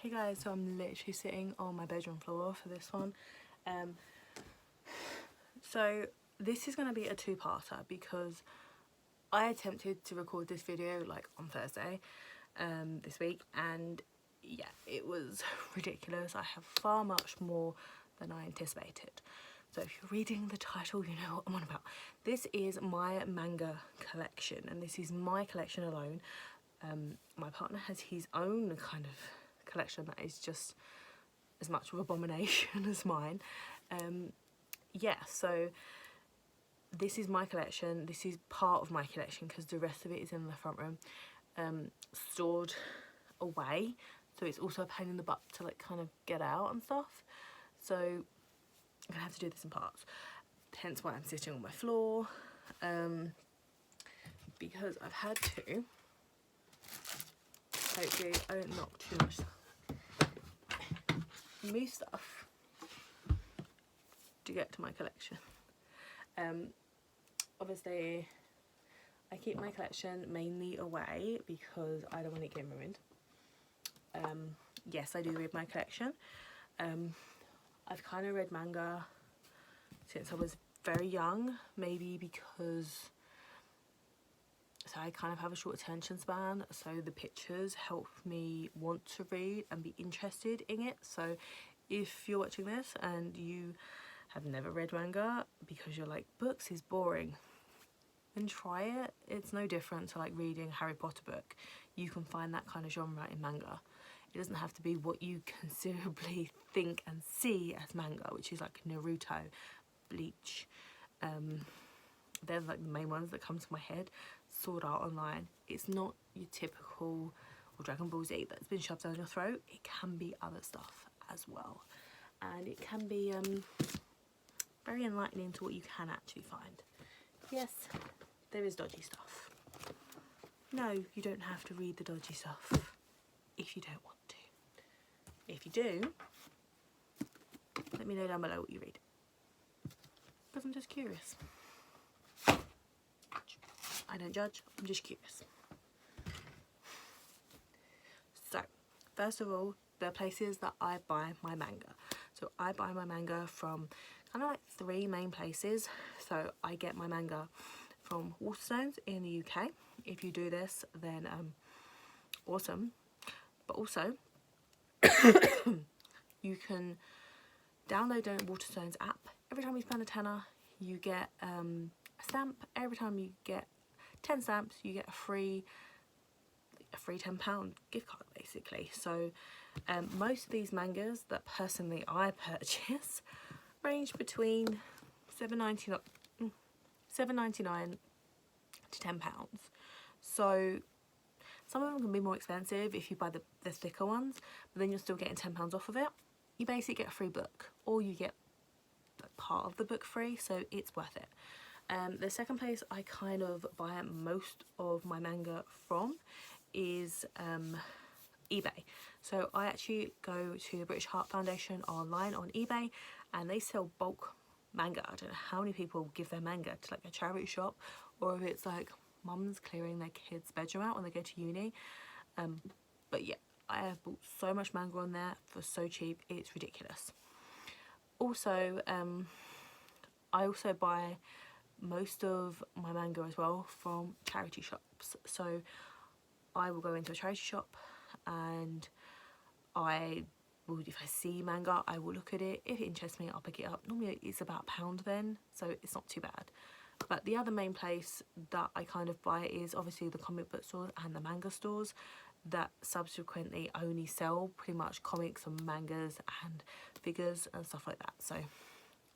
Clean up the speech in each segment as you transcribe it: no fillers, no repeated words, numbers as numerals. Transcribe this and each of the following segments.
Hey guys, so I'm literally sitting on my bedroom floor for this one. So this is going to be a two-parter because I attempted to record this video like on Thursday this week, and yeah, it was ridiculous. I have far much more than I anticipated. So if you're reading the title, you know what I'm on about. This is my manga collection, and this is my collection alone. My partner has his own kind of collection that is just as much of an abomination as mine. Yeah, so this is my collection. This is part of my collection because the rest of it is in the front room, stored away, so it's also a pain in the butt to like kind of get out and stuff. So I'm gonna have to do this in parts, hence why I'm sitting on my floor, because I've had to, hopefully I don't knock too much, move stuff to get to my collection. Obviously I keep my collection mainly away because I don't want it getting ruined. Yes, I do read my collection. I've kind of read manga since I was very young, maybe because I kind of have a short attention span, so the pictures help me want to read and be interested in it. So if you're watching this and you have never read manga because you're like, books is boring, then try it. It's no different to like reading a Harry Potter book. You can find that kind of genre in manga. It doesn't have to be what you considerably think and see as manga, which is like Naruto, Bleach. They're like the main ones that come to my head. Sword Art Online. It's not your typical, or Dragon Ball Z that's been shoved down your throat. It can be other stuff as well, and it can be very enlightening to what you can actually find. Yes, there is dodgy stuff. No, you don't have to read the dodgy stuff if you don't want to. If you do, let me know down below what you read, because I'm just curious. I don't judge, I'm just curious. So, first of all, the places that I buy my manga. So I buy my manga from kind of like 3 main places. So I get my manga from Waterstones in the UK. If you do this, then awesome. But also, you can download the Waterstones app. Every time you spend a tenner, you get a stamp. Every time you get 10 stamps, you get a free £10 gift card, basically. So most of these mangas that personally I purchase range between £7.99 to £10. So some of them can be more expensive if you buy the thicker ones, but then you're still getting £10 off of it. You basically get a free book, or you get part of the book free, so it's worth it. The second place I kind of buy most of my manga from is eBay. So I actually go to the British Heart Foundation online on eBay, and they sell bulk manga. I don't know how many people give their manga to like a charity shop, or if it's like mums clearing their kids' bedroom out when they go to uni. But yeah, I have bought so much manga on there for so cheap, it's ridiculous. Also, I also buy most of my manga as well from charity shops. So I will go into a charity shop and I will, if I see manga, I will look at it. If it interests me, I'll pick it up. Normally it's about £1 then, so it's not too bad. But the other main place that I kind of buy is obviously the comic book stores and the manga stores that subsequently only sell pretty much comics and mangas and figures and stuff like that. So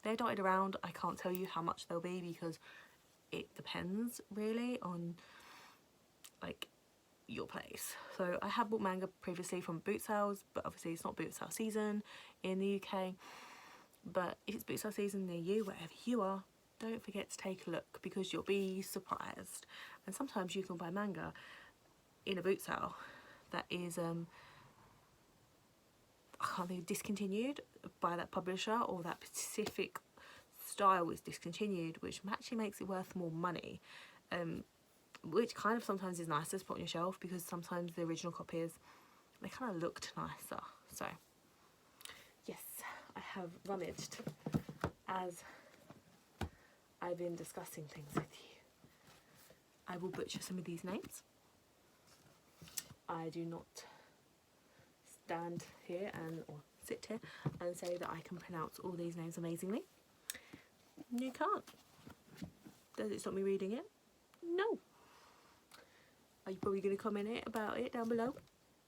they're dotted around. I can't tell you how much they'll be because it depends really on like your place. So I have bought manga previously from boot sales, but obviously it's not boot sale season in the UK. But if it's boot sale season near you, wherever you are, don't forget to take a look because you'll be surprised. And sometimes you can buy manga in a boot sale that is I can't think, discontinued by that publisher, or that specific style is discontinued, which actually makes it worth more money, which kind of sometimes is nicer to put on your shelf because sometimes the original copies, they kind of looked nicer So yes, I have rummaged as I've been discussing things with you. I will butcher some of these names. I do not stand here or sit here and say that I can pronounce all these names amazingly. You can't. Does it stop me reading it? No. Are you probably going to comment about it down below?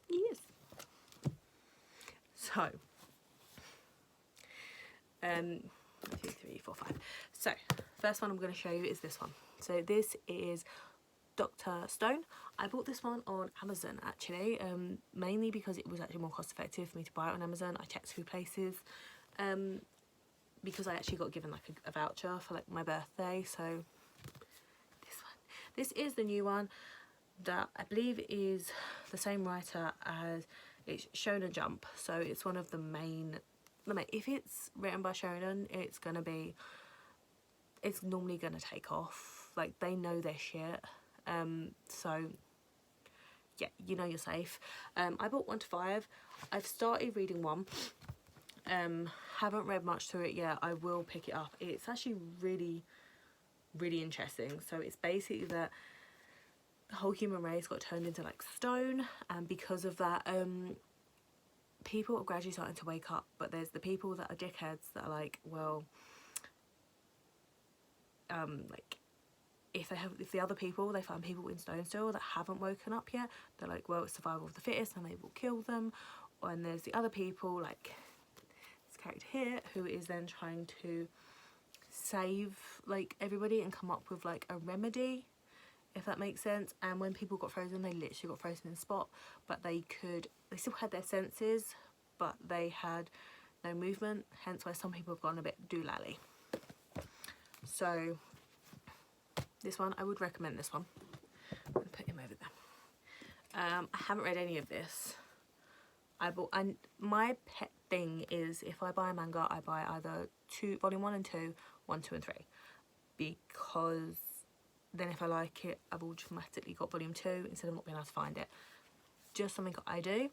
Yes. So, 1, 2, 3, 4, 5. So, first one I'm going to show you is this one. So this is Dr. Stone. I bought this one on Amazon actually, mainly because it was actually more cost effective for me to buy it on Amazon. I checked 2 places, because I actually got given like a voucher for like my birthday. So this one. This is the new one that I believe is the same writer as it's Shonen Jump. So it's one of the main, if it's written by Shonen, it's normally gonna take off. Like, they know their shit. So yeah, you know you're safe. I bought 1 to 5. I've started reading 1. Haven't read much through it yet. I will pick it up. It's actually really, really interesting. So it's basically that the whole human race got turned into like stone, and because of that, people are gradually starting to wake up. But there's the people that are dickheads that are like, well, like if the other people, they find people in stone still that haven't woken up yet, they're like, well, it's survival of the fittest and they will kill them. And there's the other people, like this character here, who is then trying to save like everybody and come up with like a remedy, if that makes sense. And when people got frozen, they literally got frozen in the spot, but they still had their senses, but they had no movement, hence why some people have gone a bit doolally. So this one, I would recommend this one. I'm gonna put him over there. I haven't read any of this. And my pet thing is, if I buy a manga, I buy either volume 1 and 2, 1, 2 and 3, because then if I like it, I've automatically got volume 2 instead of not being able to find it. Just something I do.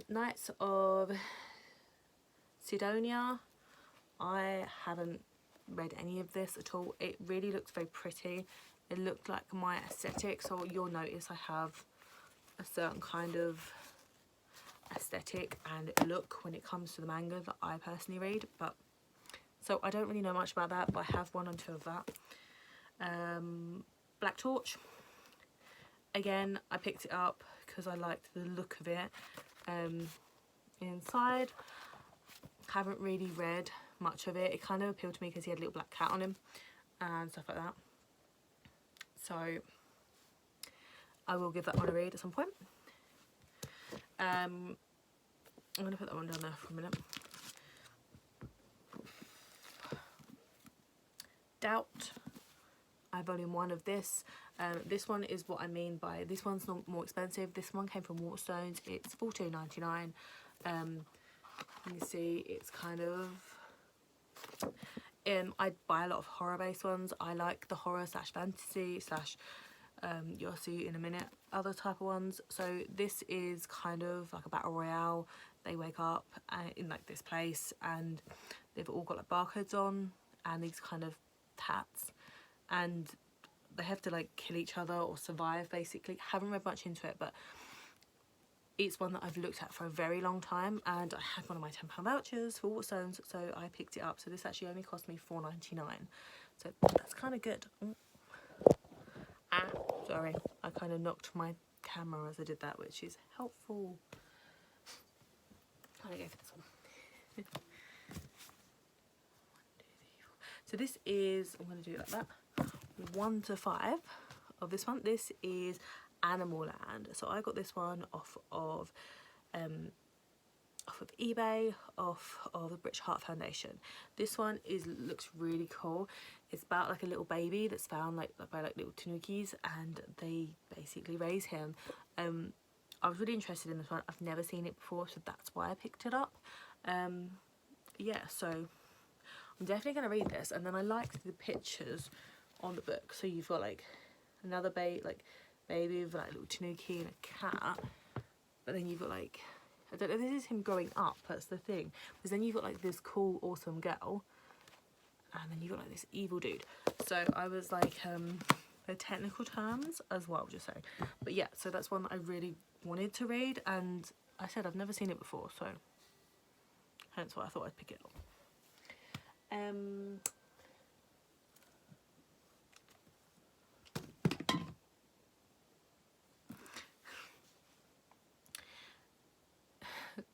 Knights of Sidonia, I haven't read any of this at all. It really looks very pretty. It looked like my aesthetic, so you'll notice I have a certain kind of aesthetic and look when it comes to the manga that I personally read. But so I don't really know much about that, but I have 1 and 2 of that. Black Torch, again, I picked it up because I liked the look of it. Inside, haven't really read much of it. It kind of appealed to me because he had a little black cat on him and stuff like that. So I will give that one a read at some point. I'm going to put that one down there for a minute. Doubt. I have volume 1 of this. This one is what I mean by, this one's not more expensive. This one came from Waterstones. It's $14.99. You see, it's kind of, I buy a lot of horror based ones. I like the horror / fantasy / you'll see in a minute other type of ones. So this is kind of like a battle royale. They wake up in like this place and they've all got like barcodes on and these kind of tats, and they have to like kill each other or survive basically. Haven't read much into it, but it's one that I've looked at for a very long time, and I had one of my £10 vouchers for Waterstones, so I picked it up. So this actually only cost me $4.99, so that's kind of good. Sorry, I kind of knocked my camera as I did that, which is helpful. I'm gonna go for this one. 1, 2, 3, 4. So this is, I'm going to do it like that, 1 to 5 of this one. This is Animal Land. So I got this one off of eBay, off of the British Heart Foundation. This one looks really cool. It's about like a little baby that's found like by like little tanukis, and they basically raise him. I was really interested in this one. I've never seen it before, so that's why I picked it up. Yeah, so I'm definitely going to read this. And then I liked the pictures on the book. So you've got like another baby with like a little tanuki and a cat, but then you've got like I don't know if this is him growing up, that's the thing. Because then you've got like this cool, awesome girl, and then you've got like this evil dude. So I was like, the technical terms as well, just saying. But yeah, so that's one that I really wanted to read, and I said I've never seen it before, so hence why I thought I'd pick it up.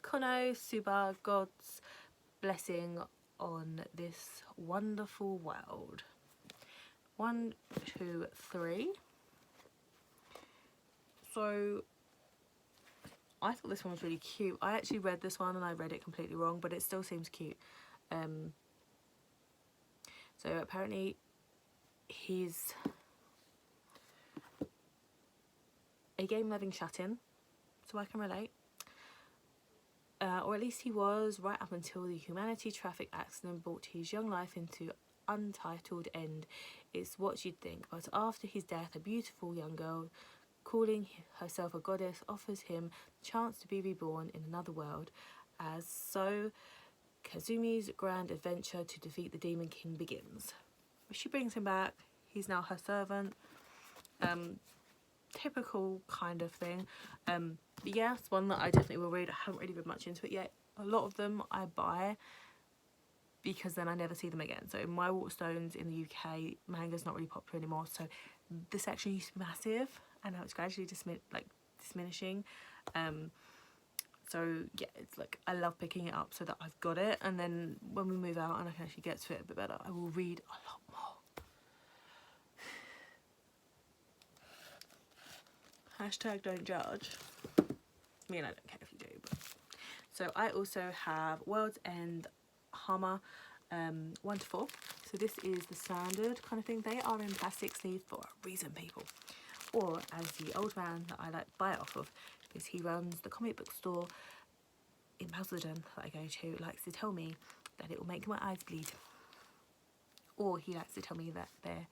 Kono Suba, God's blessing on this wonderful world. 1, 2, 3. So I thought this one was really cute. I actually read this one and I read it completely wrong, but it still seems cute. So apparently he's a game-loving shut-in, so I can relate. Or at least he was, right up until the humanity traffic accident brought his young life into untitled end. It's what you'd think, but after his death, a beautiful young girl, calling herself a goddess, offers him the chance to be reborn in another world. As so, Kazumi's grand adventure to defeat the Demon King begins. She brings him back. He's now her servant. Typical kind of thing. But yeah, it's one that I definitely will read. I haven't really read much into it yet. A lot of them I buy because then I never see them again. So in my Waterstones in the UK, manga's not really popular anymore. So this section used to be massive, and now it's gradually diminishing. So yeah, it's like I love picking it up so that I've got it, and then when we move out and I can actually get to it a bit better, I will read a lot more. Hashtag don't judge. I mean, I don't care if you do. But. So I also have World's End Hammer 1 to 4. So this is the standard kind of thing. They are in plastic sleeve for a reason, people. Or as the old man that I like buy it off of, because he runs the comic book store in Basildon that I go to, likes to tell me that it will make my eyes bleed. Or he likes to tell me that they're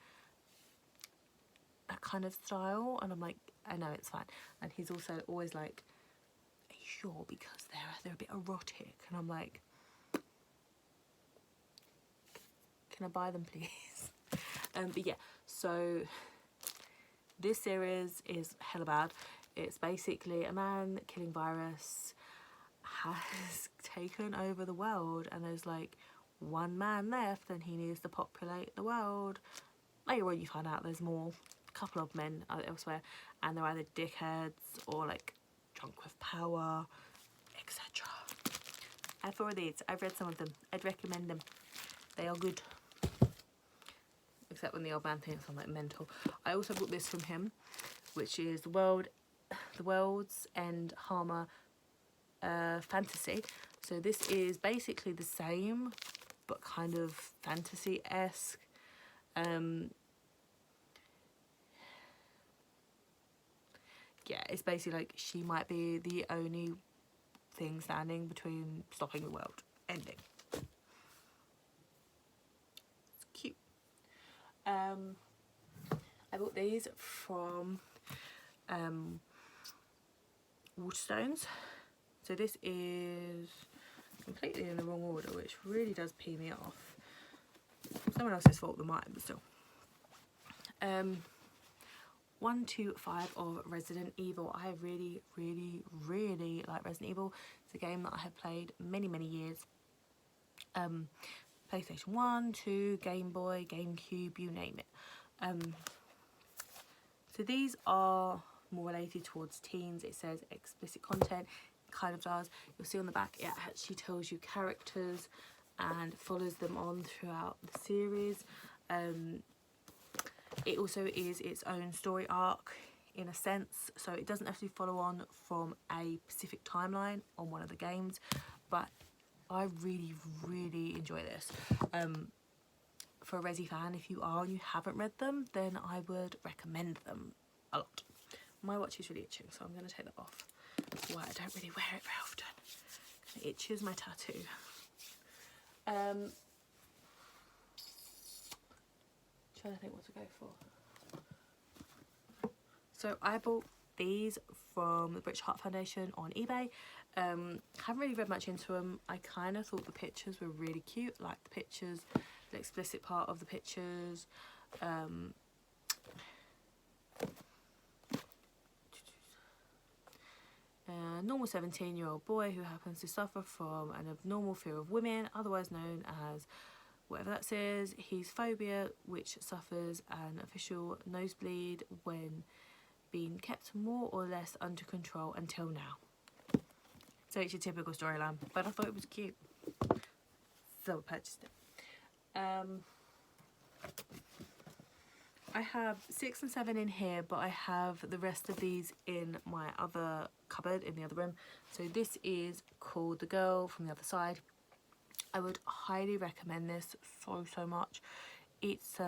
that kind of style, and I'm like, I know it's fine. And he's also always like, are you sure, because they're a bit erotic? And I'm like, can I buy them please? But yeah, so this series is hella bad. It's basically a man killing virus has taken over the world, and there's like one man left and he needs to populate the world. Later on you find out there's more, a couple of men elsewhere, and they're either dickheads or like drunk with power, etc. I've read these, I've read some of them, I'd recommend them. They are good. Except when the old man thinks I'm like mental. I also bought this from him, which is the World's End Hammer Fantasy. So this is basically the same, but kind of fantasy-esque. Yeah, it's basically like she might be the only thing standing between stopping the world ending. It's cute. I bought these from Waterstones. So this is completely in the wrong order, which really does pee me off. Someone else's fault than mine, but still. 1 to 5 of Resident Evil. I really like Resident Evil. It's a game that I have played many years. PlayStation 1, 2, Game Boy, GameCube, you name it. So these are more related towards teens. It says explicit content. It kind of does. You'll see on the back it actually tells you characters and follows them on throughout the series. It also is its own story arc in a sense, so it doesn't actually follow on from a specific timeline on one of the games, but I really enjoy this. For a Resi fan, if you are and you haven't read them, then I would recommend them a lot. My watch is really itching, so I'm going to take that off. Why I don't really wear it very often. It itches my tattoo. Trying to think what to go for. So I bought these from the British Heart Foundation on eBay. Haven't really read much into them. I kind of thought the pictures were really cute, like the pictures, the explicit part of the pictures. A normal 17-year-old boy who happens to suffer from an abnormal fear of women, otherwise known as whatever that says, his phobia, which suffers an official nosebleed when being kept more or less under control until now. So it's your typical storyline, but I thought it was cute, so I purchased it. I have 6 and 7 in here, but I have the rest of these in my other cupboard in the other room. So this is called The Girl from the Other Side. I would highly recommend this so much. It's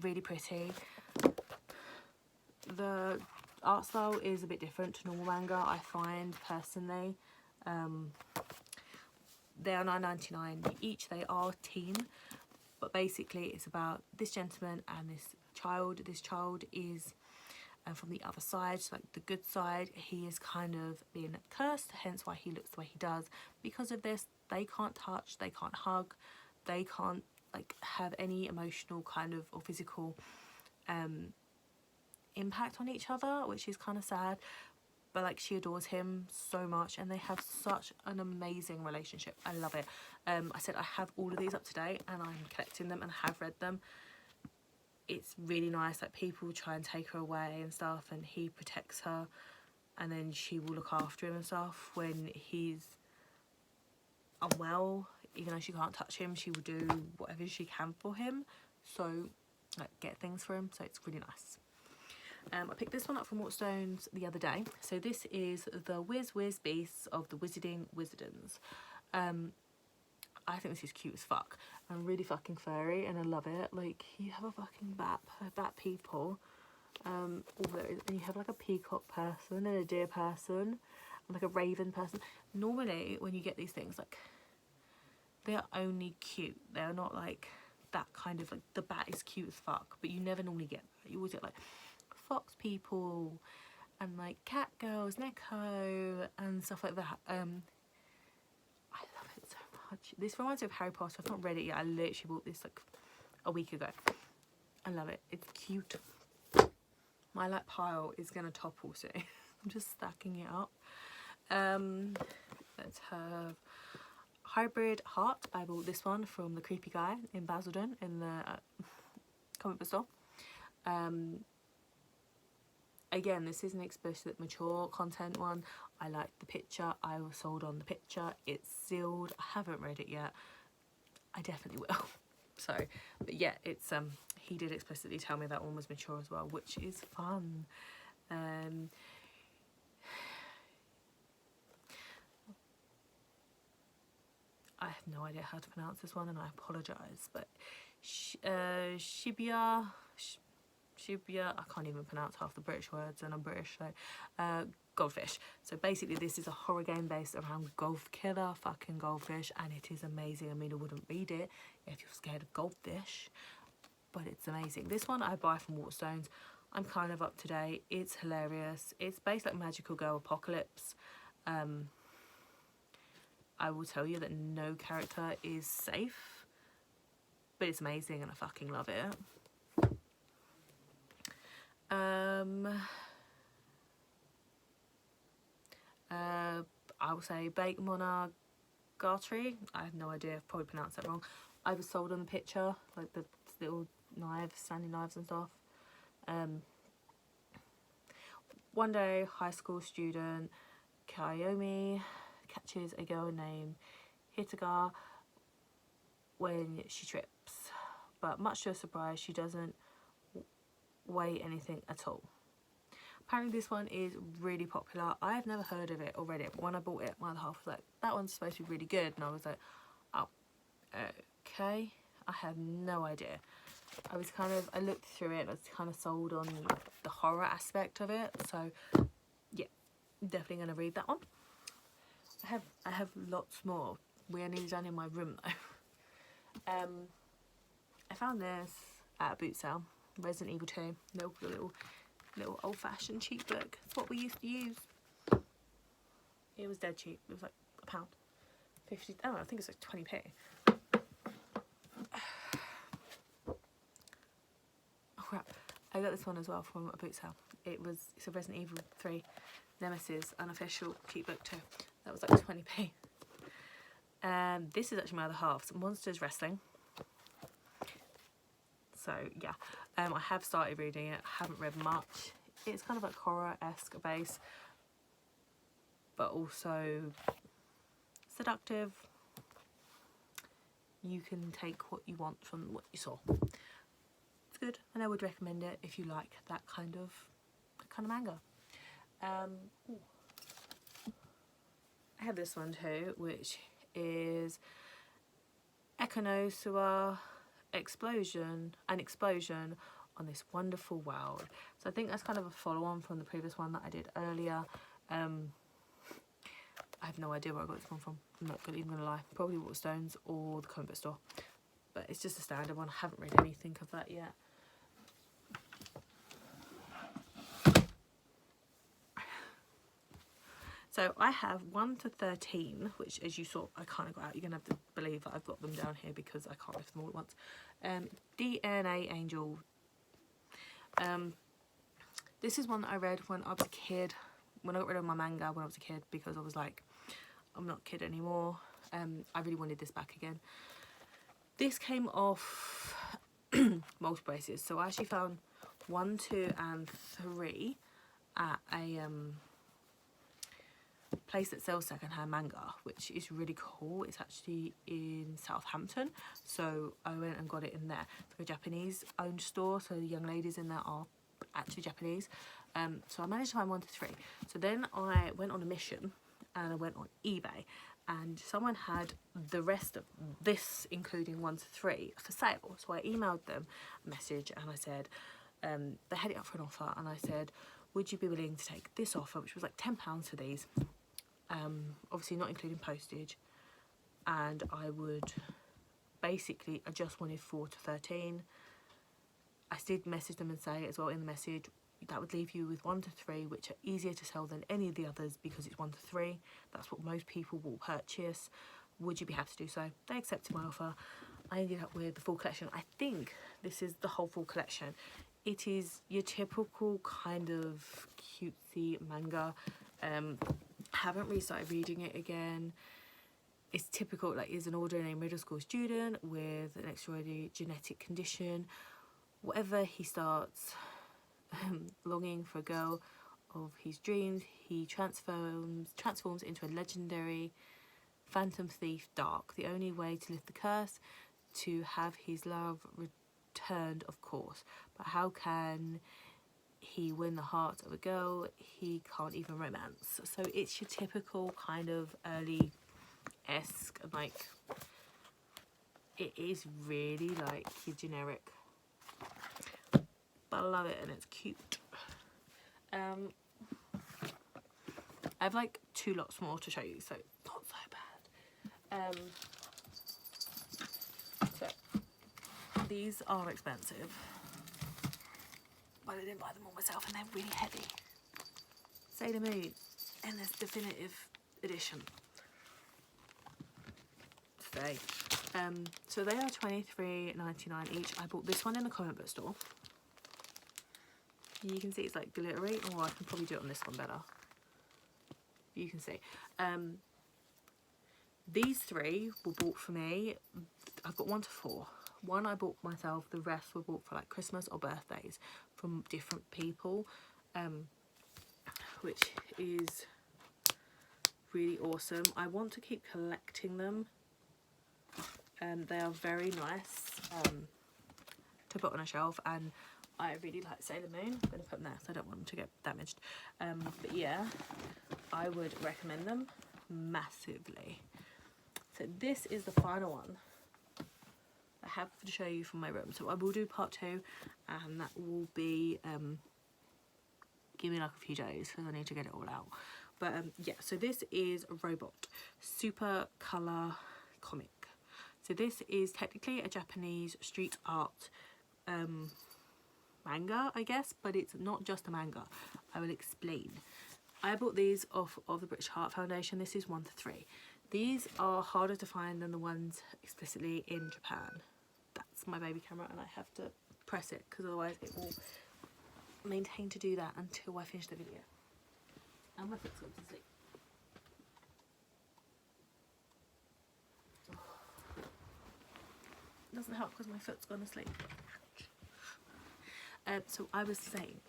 really pretty. The art style is a bit different to normal manga, I find personally. They are $9.99 each. They are teen, but basically it's about this gentleman and this child. This child is from the other side, so like the good side. He is kind of being cursed, hence why he looks the way he does. Because of this, they can't touch, they can't hug, they can't like have any emotional kind of or physical impact on each other, which is kind of sad. But like, she adores him so much and they have such an amazing relationship. I love it. I said I have all of these up to date and I'm collecting them and have read them. It's really nice. Like, people try and take her away and stuff, and he protects her, and then she will look after him and stuff when he's unwell. Even though she can't touch him, she will do whatever she can for him, so like get things for him. So it's really nice. I picked this one up from Waterstones the other day. So this is the Whiz Beasts of the Wizarding Wizardans. I think this is cute as fuck and really fucking furry, and I love it. Like, you have a fucking bat people, and you have like a peacock person and a deer person and like a raven person. Normally when you get these things, like, they're only cute. They're not like that kind of, like, the bat is cute as fuck, but you never normally get that. You always get like fox people and like cat girls, Neko and stuff like that. I love it so much. This reminds me of Harry Potter. I've not read it yet. I literally bought this like a week ago. I love it. It's cute. My like pile is gonna topple soon. I'm just stacking it up. Let's have Hybrid Heart. I bought this one from the creepy guy in Basildon in the comic book store. Again, this is an explicit mature content one. I like the picture. I was sold on the picture. It's sealed. I haven't read it yet. I definitely will. So, but yeah, it's he did explicitly tell me that one was mature as well, which is fun. I have no idea how to pronounce this one, and I apologise, but Shibuya, I can't even pronounce half the British words, and I'm British, so goldfish. So basically this is a horror game based around killer fucking goldfish, and it is amazing. I mean, I wouldn't read it if you're scared of goldfish, but it's amazing. This one I buy from Waterstones. I'm kind of up to date. It's hilarious. It's based like Magical Girl Apocalypse. I will tell you that no character is safe, but it's amazing and I fucking love it. I will say Baked Monogatari. I have no idea, I've probably pronounced that wrong. I was sold on the picture, like the little knives, standing knives and stuff. One day, high school student Kiyomi catches a girl named Hitaga when she trips, but much to her surprise, she doesn't weigh anything at all. Apparently this one is really popular. I have never heard of it or read it, but when I bought it, my other half was like, that one's supposed to be really good, and I was like, oh, okay. I have no idea. I looked through it and I was kind of sold on the horror aspect of it, so yeah, definitely going to read that one. I have lots more. We are nearly done in my room though. I found this at a boot sale, Resident Evil 2, little little old-fashioned cheap book. It's what we used to use. It was dead cheap. It was like £1, 50. Oh, I think it's like 20p. Oh crap! I got this one as well from a boot sale. It's a Resident Evil 3 Nemesis unofficial cheap book too. That was like 20p. This is actually my other half. So Monsters Wrestling. So yeah, I have started reading it. I haven't read much. It's kind of like horror-esque base, but also seductive. You can take what you want from what you saw. It's good, and I would recommend it if you like that kind of manga. I have this one too, which is Econosaur Explosion, an explosion on this wonderful world. So I think that's kind of a follow-on from the previous one that I did earlier. I have no idea where I got this one from. I'm not even gonna lie. Probably Waterstones or the comic book store. But it's just a standard one. I haven't read anything of that yet. So I have 1 to 13, which as you saw, I kind of got out. You're going to have to believe that I've got them down here because I can't lift them all at once. d.n.angle. This is one that I read when I was a kid. When I got rid of my manga when I was a kid, because I was like, I'm not a kid anymore. I really wanted this back again. This came off multiple bases. So I actually found 1, 2 and 3 at a place that sells secondhand manga, which is really cool. It's actually in Southampton, so I went and got it in there. It's a Japanese owned store, so the young ladies in there are actually Japanese. So I managed to find 1 to 3. So then I went on a mission and I went on eBay, and someone had the rest of this, including 1 to 3, for sale. So I emailed them a message and I said, they had it up for an offer, and I said, would you be willing to take this offer, which was like £10 for these, obviously not including postage, and I would basically, I just wanted 4 to 13. I did message them and say as well in the message, that would leave you with 1 to 3, which are easier to sell than any of the others because it's 1 to 3. That's what most people will purchase. Would you be happy to do so? They accepted my offer. I ended up with the full collection. I think this is the whole full collection. It is your typical kind of cutesy manga. Haven't restarted reading it again. It's typical, like, is an ordinary middle school student with an extraordinary genetic condition. Whatever he starts longing for a girl of his dreams, he transforms into a legendary phantom thief, Dark. The only way to lift the curse, to have his love returned, of course. But how can he win the heart of a girl he can't even romance? So it's your typical kind of early-esque, like, it is really like your generic, but I love it and it's cute. I have like 2 lots more to show you, so not so bad. So these are expensive, but I didn't buy them all myself, and they're really heavy. Sailor Moon in this definitive edition. So they are £23.99 each. I bought this one in the comic book store. You can see it's like glittery. Oh, I can probably do it on this one better. You can see. These 3 were bought for me. I've got 1 to 4. 1 I bought for myself. The rest were bought for like Christmas or birthdays from different people, which is really awesome. I want to keep collecting them. They are very nice to put on a shelf, and I really like Sailor Moon. I'm going to put them there so I don't want them to get damaged. But yeah, I would recommend them massively. So this is the final one I have to show you from my room. So I will do part 2, and that will be, give me like a few days because I need to get it all out. But yeah, so this is a Robot Super Color comic. So this is technically a Japanese street art manga, I guess, but it's not just a manga. I will explain. I bought these off of the British Heart Foundation. This is 1 to 3. These are harder to find than the ones explicitly in Japan. That's my baby camera, and I have to press it because otherwise it will maintain to do that until I finish the video. And my foot's gone to sleep. It doesn't help because my foot's gone to sleep. So I was saying,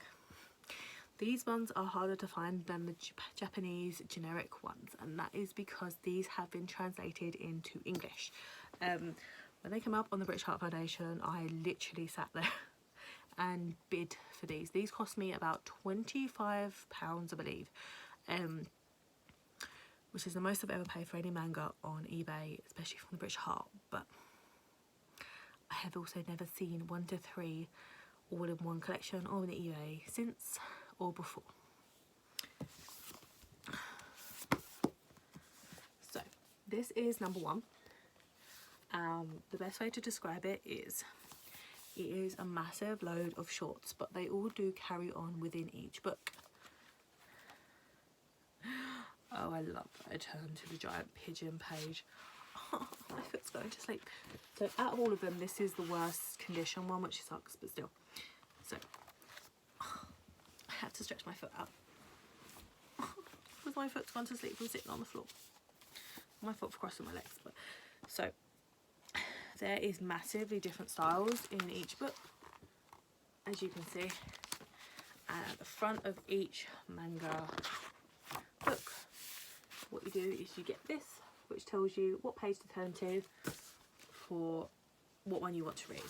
these ones are harder to find than the Japanese generic ones, and that is because these have been translated into English. When they came up on the British Heart Foundation, I literally sat there and bid for these. These cost me about £25, I believe, which is the most I've ever paid for any manga on eBay, especially from the British Heart. But I have also never seen 1 to 3 all in one collection or on eBay since or before. So this is number 1. The best way to describe it is a massive load of shorts, but they all do carry on within each book. Oh, I love that I turned to the giant pigeon page. Oh, my foot's going to sleep. So out of all of them, this is the worst condition one, which sucks, but still. So I had to stretch my foot out because my foot's gone to sleep from sitting on the floor. My fault for crossing my legs. But so there is massively different styles in each book, as you can see. And at the front of each manga book, what you do is you get this, which tells you what page to turn to for what one you want to read.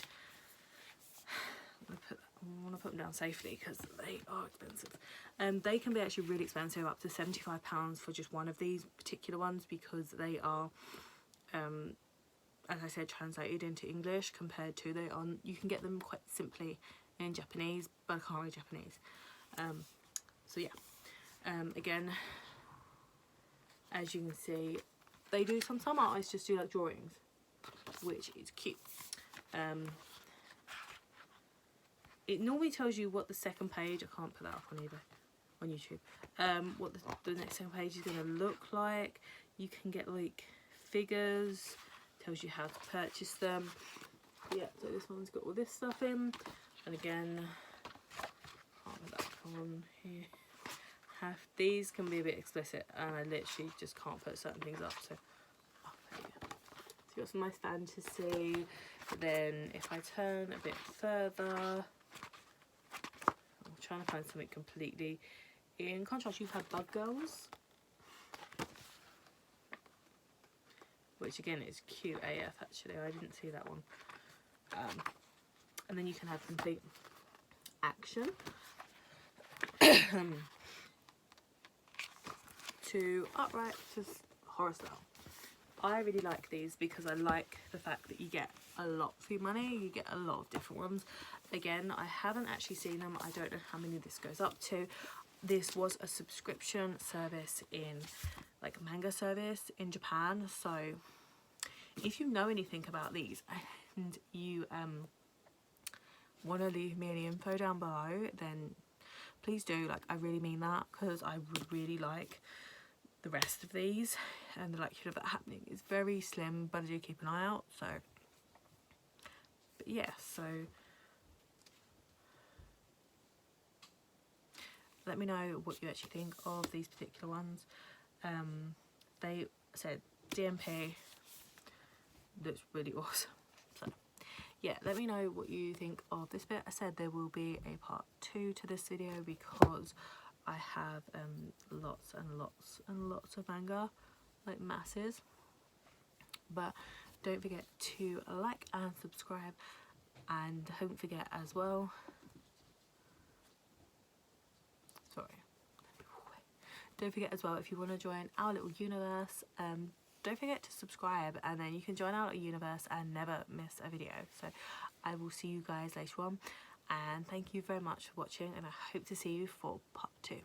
I want to put them down safely because they are expensive. They can be actually really expensive, up to £75 for just one of these particular ones, because they are, as I said, translated into English, compared to you can get them quite simply in Japanese, but I can't read Japanese. So yeah, again, as you can see, they do some artists just do like drawings, which is cute. It normally tells you what the second page, I can't put that up on eBay, on YouTube, what the next second page is going to look like. You can get like figures, tells you how to purchase them. Yeah, so this one's got all this stuff in, and again, can't put that on here. These can be a bit explicit, and I literally just can't put certain things up, so oh, there you go. So you've got some nice fantasy. But then if I turn a bit further, I'm trying to find something completely in contrast. You've had Bug Girls, which again is cute AF actually. I didn't see that one. And then you can have complete action to upright to horror style. I really like these because I like the fact that you get a lot for your money. You get a lot of different ones. Again, I haven't actually seen them. I don't know how many this goes up to. This was a subscription service in, like, manga service in Japan. So if you know anything about these and you want to leave me any info down below, then please do. Like, I really mean that, because I would really like the rest of these, and the likelihood of that happening is very slim, but I do keep an eye out. So but yeah, so let me know what you actually think of these particular ones. They said DMP looks really awesome, so yeah, let me know what you think of this bit. I said there will be a part 2 to this video because I have lots and lots and lots of manga, like masses. But don't forget to like and subscribe, and don't forget as well, don't forget as well, if you want to join our little universe, don't forget to subscribe, and then you can join our little universe and never miss a video. So I will see you guys later on, and thank you very much for watching, and I hope to see you for part 2.